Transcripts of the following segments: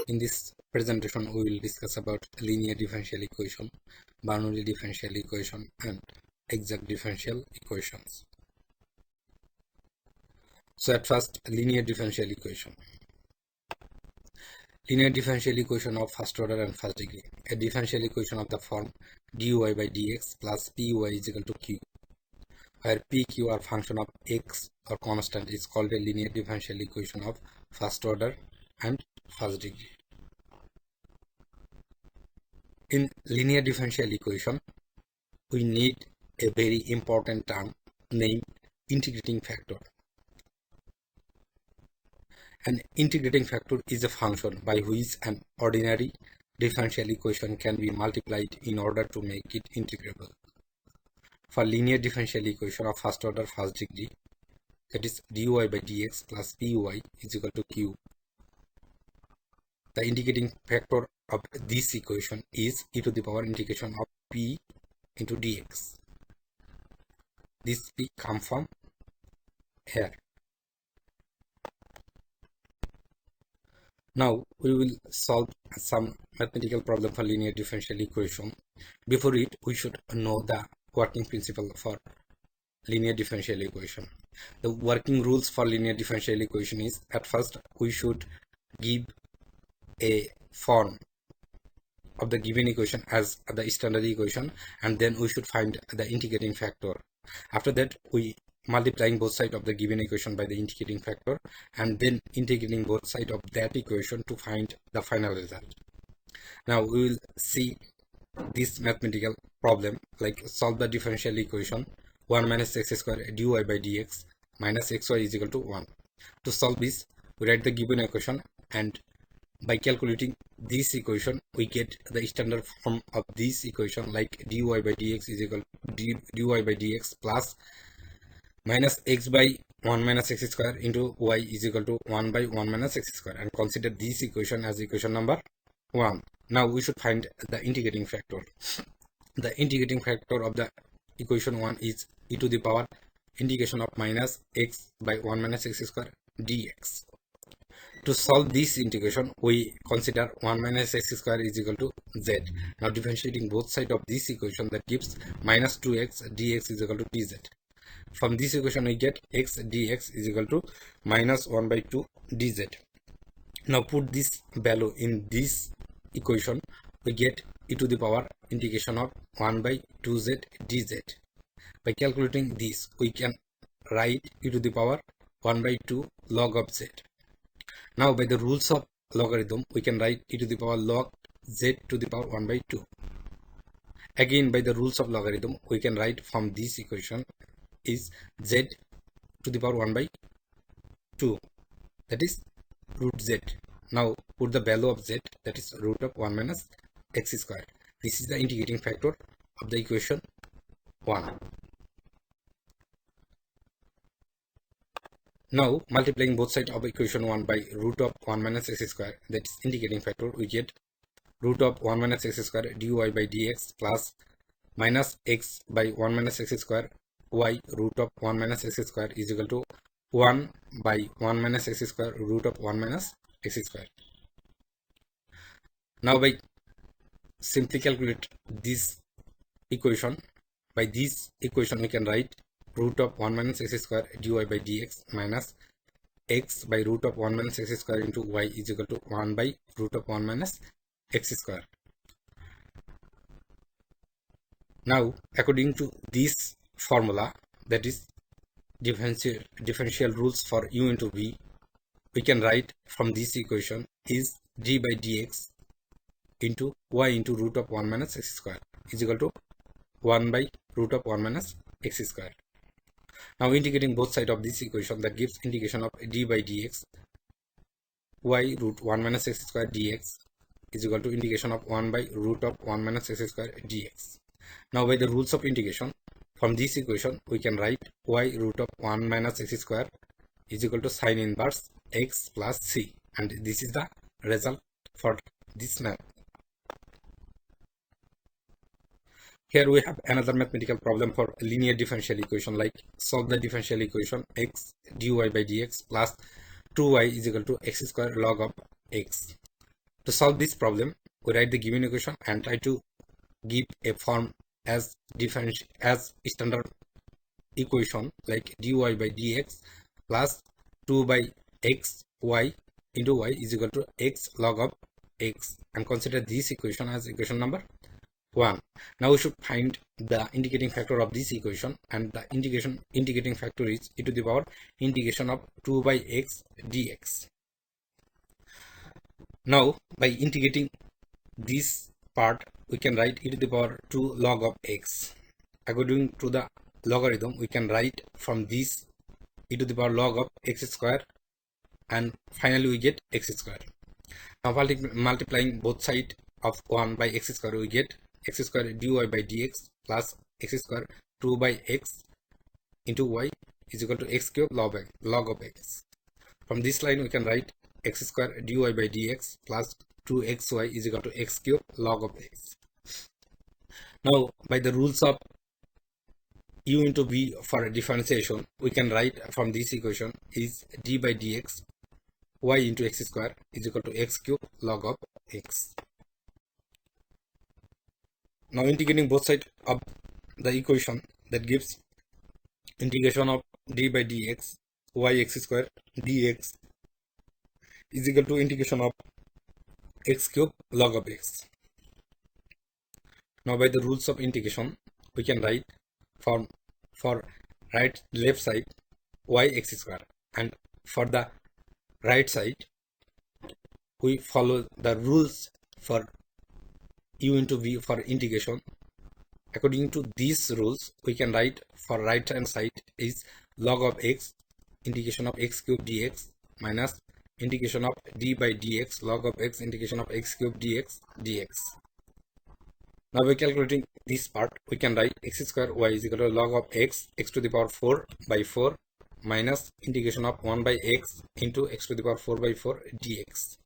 In this presentation, we will discuss about linear differential equation, Bernoulli differential equation, and exact differential equations. So at first, linear differential equation. Linear differential equation of first order and first degree. A differential equation of the form dy by dx plus py is equal to q, where p, q are function of x or constant, is called a linear differential equation of first order and first degree. In linear differential equation, we need a very important term named integrating factor. An integrating factor is a function by which an ordinary differential equation can be multiplied in order to make it integrable. For linear differential equation of first order first degree, that is dy by dx plus py is equal to q. The integrating factor of this equation is e to the power integration of p into dx. This p comes from here. Now we will solve some mathematical problem for linear differential equation. Before it, we should know the working principle for linear differential equation. The working rules for linear differential equation is, at first we should give a form of the given equation as the standard equation, and then we should find the integrating factor. After that, we multiplying both sides of the given equation by the integrating factor, and then integrating both sides of that equation to find the final result. Now we will see this mathematical problem, like solve the differential equation 1 minus x square dy by dx minus xy is equal to 1. To solve this, we write the given equation, and by calculating this equation, we get the standard form of this equation, like dy by dx is equal to dy by dx plus minus x by 1 minus x square into y is equal to 1 by 1 minus x square, and consider this equation as equation number 1. Now we should find the integrating factor. The integrating factor of the equation 1 is e to the power integration of minus x by 1 minus x square dx. To solve this integration, we consider 1 minus x square is equal to z. Now differentiating both sides of this equation, that gives minus 2x dx is equal to dz. From this equation, we get x dx is equal to minus 1 by 2 dz. Now put this value in this equation, we get e to the power integration of 1 by 2z dz. By calculating this, we can write e to the power 1 by 2 log of z. Now by the rules of logarithm, we can write e to the power log z to the power 1 by 2. Again, by the rules of logarithm, we can write from this equation is z to the power 1 by 2, that is root z. Now put the value of z, that is root of 1 minus x square. This is the integrating factor of the equation 1. Now multiplying both sides of equation 1 by root of 1 minus x square, that is integrating factor, we get root of 1 minus x square dy by dx plus minus x by 1 minus x square y root of 1 minus x square is equal to 1 by 1 minus x square root of 1 minus x square. Now by simply calculate this equation, by this equation we can write root of 1 minus x square dy by dx minus x by root of 1 minus x square into y is equal to 1 by root of 1 minus x square. Now according to this formula, that is differential rules for u into v, we can write from this equation is d by dx into y into root of 1 minus x square is equal to 1 by root of 1 minus x square. Now integrating both sides of this equation, that gives integration of d by dx y root 1 minus x square dx is equal to integration of 1 by root of 1 minus x square dx. Now by the rules of integration, from this equation we can write y root of 1 minus x square is equal to sine inverse x plus c, and this is the result for this math. Here we have another mathematical problem for linear differential equation, like solve the differential equation x dy by dx plus 2y is equal to x square log of x. To solve this problem, we write the given equation and try to give a form as standard equation like dy by dx plus 2 by x y into y is equal to x log of x, and consider this equation as equation number 1. Now we should find the indicating factor of this equation, and the indicating factor is e to the power integration of 2 by x dx. Now by integrating this part, we can write e to the power 2 log of x. According to the logarithm, we can write from this e to the power log of x square, and finally we get x square. Now multiplying both sides of 1 by x square, we get x square dy by dx plus x square 2 by x into y is equal to x cube log of x. From this line we can write x square dy by dx plus 2xy is equal to x cube log of x. Now by the rules of u into v for differentiation, we can write from this equation is d by dx y into x square is equal to x cube log of x. Now integrating both sides of the equation, that gives integration of d by dx y x square dx is equal to integration of x cube log of x. Now by the rules of integration, we can write for left side y x square, and for the right side we follow the rules for u into v for integration. According to these rules, we can write for right hand side is log of x integration of x cube dx minus integration of d by dx log of x integration of x cube dx. Now by calculating this part, we can write x square y is equal to log of x to the power 4 by 4 minus integration of 1 by x into x to the power 4 by 4 dx.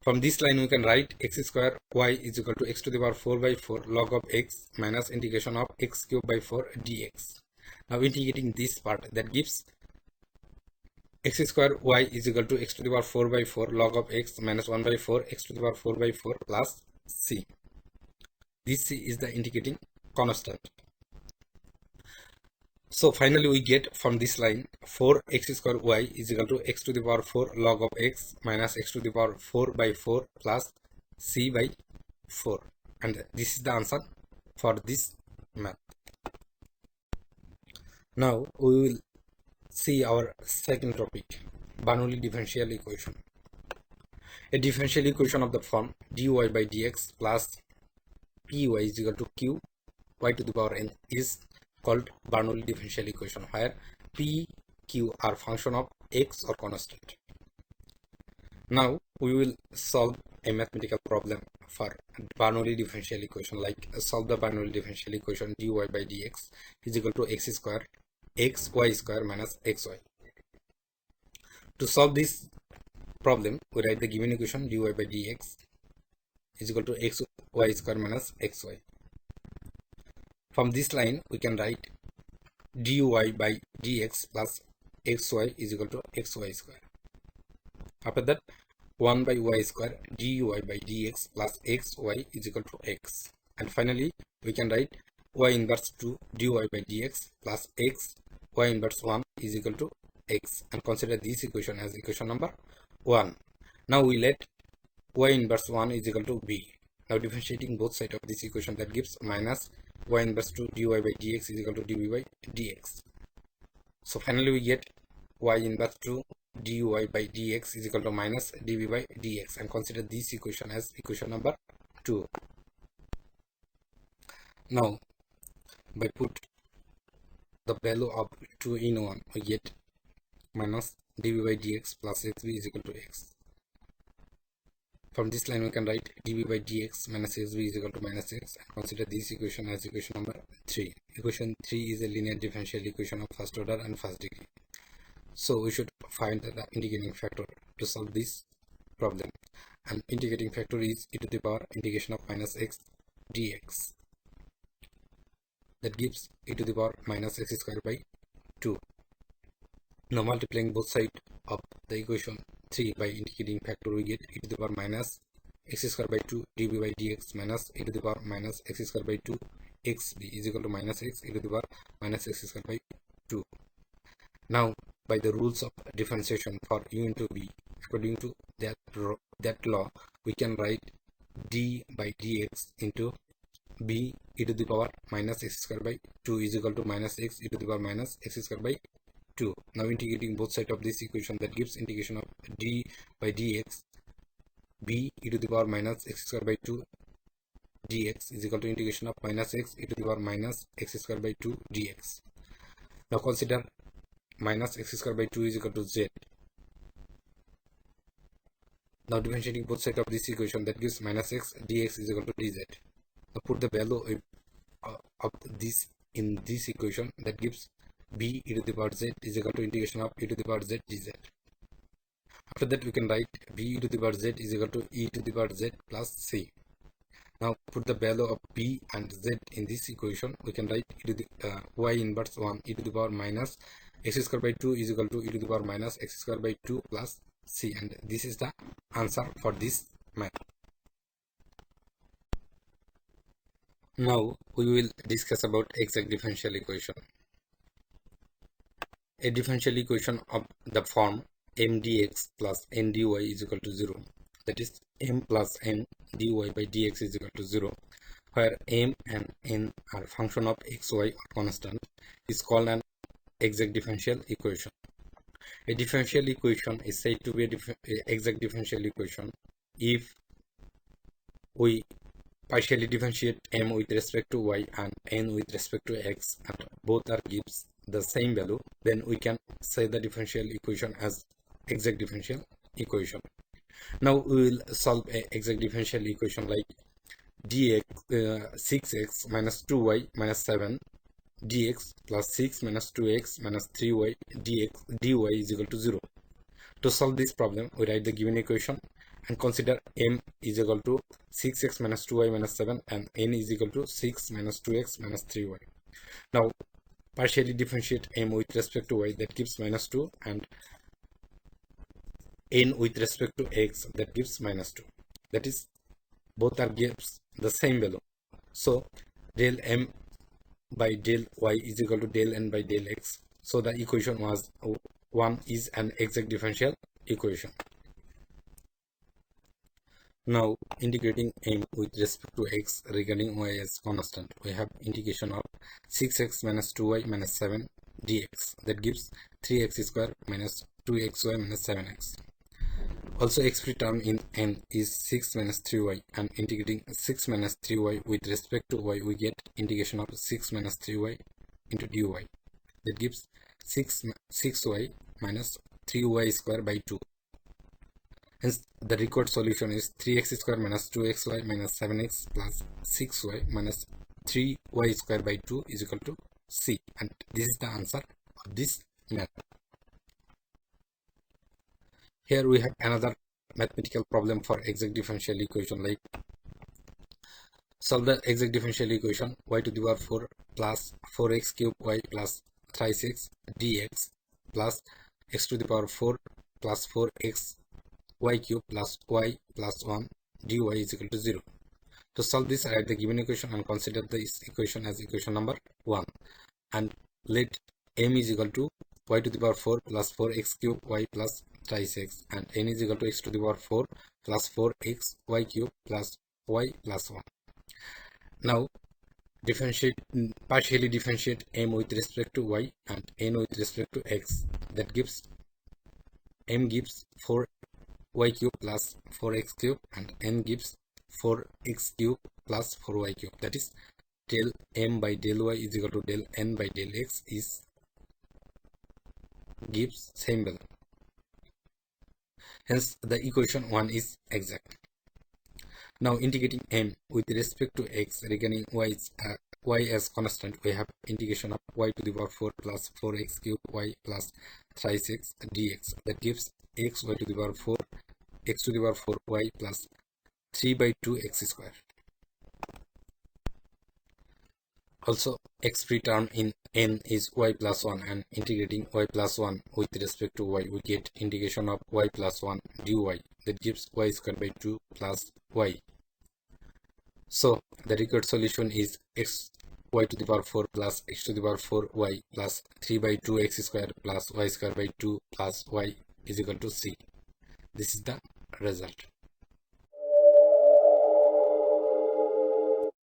From this line we can write x square y is equal to x to the power 4 by 4 log of x minus integration of x cube by 4 dx. Now integrating this part, that gives x square y is equal to x to the power 4 by 4 log of x minus 1 by 4 x to the power 4 by 4 plus c. This c is the indicating constant. So finally we get from this line 4x square y is equal to x to the power 4 log of x minus x to the power 4 by 4 plus c by 4, and this is the answer for this math. Now we will see our second topic, Bernoulli differential equation. A differential equation of the form dy by dx plus py is equal to q y to the power n is called Bernoulli differential equation, where p, q are function of x or constant. Now we will solve a mathematical problem for Bernoulli differential equation, like solve the Bernoulli differential equation dy by dx is equal to x square x y square minus xy. To solve this problem, we write the given equation dy by dx is equal to x y square minus xy. From this line we can write dy by dx plus xy is equal to xy square. After that 1 by y square dy by dx plus xy is equal to x, and finally we can write y inverse 2 dy by dx plus x y inverse 1 is equal to x, and consider this equation as equation number 1. Now we let y inverse 1 is equal to b. Now differentiating both sides of this equation, that gives minus y inverse 2 dy by dx is equal to dv by dx. So finally we get y inverse 2 dy by dx is equal to minus dv by dx, and consider this equation as equation number 2. Now by put the value of 2 in 1, we get minus dv by dx plus xv is equal to x. From this line we can write dv by dx minus xv is equal to minus x, and consider this equation as equation number 3. Equation 3 is a linear differential equation of first order and first degree. So we should find the integrating factor to solve this problem, and integrating factor is e to the power integration of minus x dx. That gives e to the power minus x square by 2. Now multiplying both sides of the equation, 3 by integrating factor, we get e to the power minus x square by 2 dv by dx minus e to the power minus x square by 2 xb is equal to minus x e to the power minus x square by 2. Now, by the rules of differentiation for u into v, according to that law, we can write d by dx into b e to the power minus x square by 2 is equal to minus x e to the power minus x square by 2. Now integrating both sides of this equation, that gives integration of d by dx b e to the power minus x square by 2 dx is equal to integration of minus x e to the power minus x square by 2 dx. Now consider minus x square by 2 is equal to z. Now differentiating both sides of this equation, that gives minus x dx is equal to dz. Now put the value of this in this equation, that gives b e to the power z is equal to integration of e to the power z dz. After that we can write b e to the power z is equal to e to the power z plus c. Now put the value of b and z in this equation, we can write e to the y inverse 1 e to the power minus x square by 2 is equal to e to the power minus x square by 2 plus c, and this is the answer for this method. Now we will discuss about exact differential equation. A differential equation of the form m dx plus n dy is equal to 0, that is m plus n dy by dx is equal to 0, where m and n are function of x, y or constant, is called an exact differential equation. A differential equation is said to be an exact differential equation if we partially differentiate m with respect to y and n with respect to x, and both are gives the same value, then we can say the differential equation as exact differential equation. Now we will solve a exact differential equation like dx 6x minus 2y minus 7 dx plus 6 minus 2x minus 3y dy is equal to 0. To solve this problem, we write the given equation and consider m is equal to 6x minus 2y minus 7 and n is equal to 6 minus 2x minus 3y. Now partially differentiate m with respect to y, that gives minus 2, and n with respect to x, that gives minus 2. That is, both are gives the same value. So del m by del y is equal to del n by del x. So the equation was 1 is an exact differential equation. Now integrating m with respect to x regarding y as constant, we have integration of 6x minus 2y minus 7 dx, that gives 3x square minus 2xy minus 7x. Also x-free term in n is 6 minus 3y, and integrating 6 minus 3y with respect to y, we get integration of 6 minus 3y into dy, that gives 6y minus 3y square by 2. Hence the required solution is 3x square minus 2xy minus 7x plus 6y minus 3y square by 2 is equal to c, and this is the answer of this method. Here we have another mathematical problem for exact differential equation, like solve the exact differential equation y to the power 4 plus 4x cube y plus thrice x dx plus x to the power 4 plus 4x y cube plus y plus 1 dy is equal to 0. To solve this, I write the given equation and consider this equation as equation number 1, and let m is equal to y to the power 4 plus 4x cube y plus thrice x, and n is equal to x to the power 4 plus 4x y cube plus y plus 1. Now partially differentiate m with respect to y and n with respect to x, that gives m gives 4y cube plus 4x cube and n gives 4x cube plus 4y cube, that is del m by del y is equal to del n by del x is gives same value. Hence the equation 1 is exact. Now integrating m with respect to x regarding y as constant, we have integration of y to the power 4 plus 4x cube y plus thrice x dx, that gives x y to the power 4 x to the power 4 y plus 3 by 2 x square. Also, x free term in n is y plus 1, and integrating y plus 1 with respect to y, we get integration of y plus 1 dy, that gives y squared by 2 plus y. So the required solution is x y to the power 4 plus x to the power 4 y plus 3 by 2 x square plus y square by 2 plus y is equal to c. This is the result.